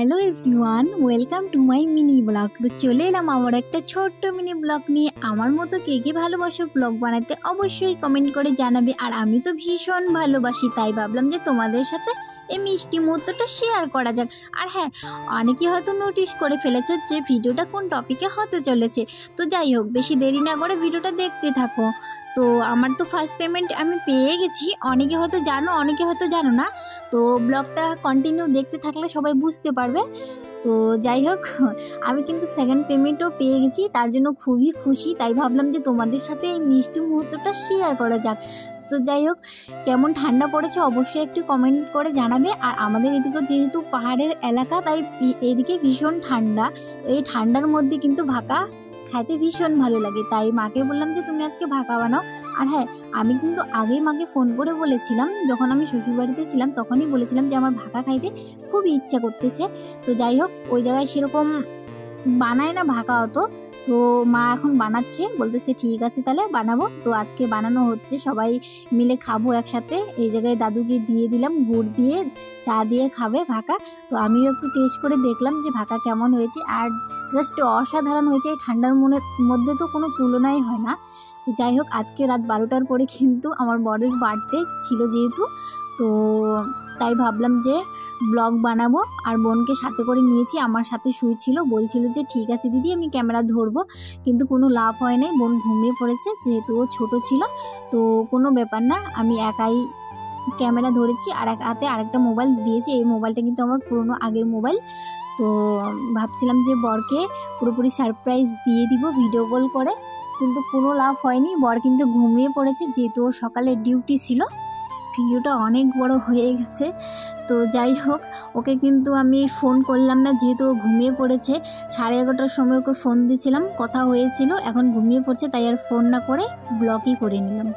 Hello everyone, welcome to my mini blog. তো চলে এলাম আমার একটা ছোট্ট মিনি ব্লগ নিয়ে। আমার মতো কে কে ভালোবাসো ব্লগ বানাতে অবশ্যই কমেন্ট করে জানাবে। আর আমি তো ভীষণ ভালোবাসি, তাই ভাবলাম যে তোমাদের সাথে এই মিষ্টি মুহূর্তটা শেয়ার করা যাক। আর হ্যাঁ, অনেকেই হয়তো নোটিস করে ফেলেছো যে ভিডিওটা কোন টপিকে হতে চলেছে। তো যাই হোক, বেশি দেরি না করে ভিডিওটা দেখতে থাকো। তো আমার তো ফার্স্ট পেমেন্ট আমি পেয়ে গেছি। অনেকে হয়তো জানো, অনেকে হয়তো জানো না। তো ব্লগটা কন্টিনিউ দেখতে থাকলে সবাই বুঝতে পারবে। তো যাই হোক, আমি কিন্তু সেকেন্ড পেমেন্টও পেয়ে গেছি, তার জন্য খুবই খুশি। তাই ভাবলাম যে তোমাদের সাথে এই মিষ্টি মুহূর্তটা শেয়ার করা যাক। তো যাই হোক, কেমন ঠান্ডা পড়েছে অবশ্যই একটু কমেন্ট করে জানাবে। আর আমাদের এদিকে যেহেতু পাহাড়ের এলাকা, তাই এদিকে ভীষণ ঠান্ডা। তো এই ঠান্ডার মধ্যে কিন্তু ভাকা খাইতে ভীষণ ভালো লাগে। তাই মাকে বললাম যে তুমি আজকে ভাকা বানাও। আর হ্যাঁ, আমি কিন্তু আগেই মাকে ফোন করে বলেছিলাম, যখন আমি শ্বশুরবাড়িতে ছিলাম তখনই বলেছিলাম যে আমার ভাকা খাইতে খুব ইচ্ছা করতেছে। তো যাই হোক, ওই জায়গায় সেরকম বানায় না ভাকা হতো। তো মা এখন বানাচ্ছে, বলতেছে ঠিক আছে তাহলে বানাবো। তো আজকে বানানো হচ্ছে, সবাই মিলে খাবো একসাথে। এই জায়গায় দাদুকে দিয়ে দিলাম গুড় দিয়ে, চা দিয়ে খাবে ভাকা। তো আমিও একটু টেস্ট করে দেখলাম যে ভাকা কেমন হয়েছে। আর জাস্ট অসাধারণ হয়েছে। এই ঠান্ডার মধ্যে তো কোনো তুলনাই হয় না। তো যাই হোক, আজকে রাত 12টার পরে কিন্তু আমার বরের বার্থডে ছিল যেহেতু, তো তাই ভাবলাম যে ব্লগ বানাবো। আর বোনকে সাথে করে নিয়েছি, আমার সাথে শুয়েছিল, বলছিল যে ঠিক আছে দিদি আমি ক্যামেরা ধরবো, কিন্তু কোনো লাভ হয় নাই। বোন ঘুমিয়ে পড়েছে, যেহেতু ও ছোটো ছিল। তো কোনো ব্যাপার না, আমি একাই ক্যামেরা ধরেছি আর এক হাতে আরেকটা মোবাইল দিয়েছি। এই মোবাইলটা কিন্তু আমার পুরনো আগের মোবাইল। তো ভাবছিলাম যে বরকে পুরোপুরি সারপ্রাইজ দিয়ে দিব ভিডিও কল করে, কিন্তু কোনো লাভ হয়নি। বর কিন্তু ঘুমিয়ে পড়েছে, যেহেতু ওর সকালে ডিউটি ছিল। ভিডিওটা অনেক বড় হয়ে গেছে। তো যাই হোক, ওকে কিন্তু আমি ফোন করলাম না, যেহেতু ও ঘুমিয়ে পড়েছে। 11:30টার সময় ওকে ফোন দিয়েছিলাম, কথা হয়েছিল, এখন ঘুমিয়ে পড়ছে, তাই আর ফোন না করে ব্লগই করে নিলাম।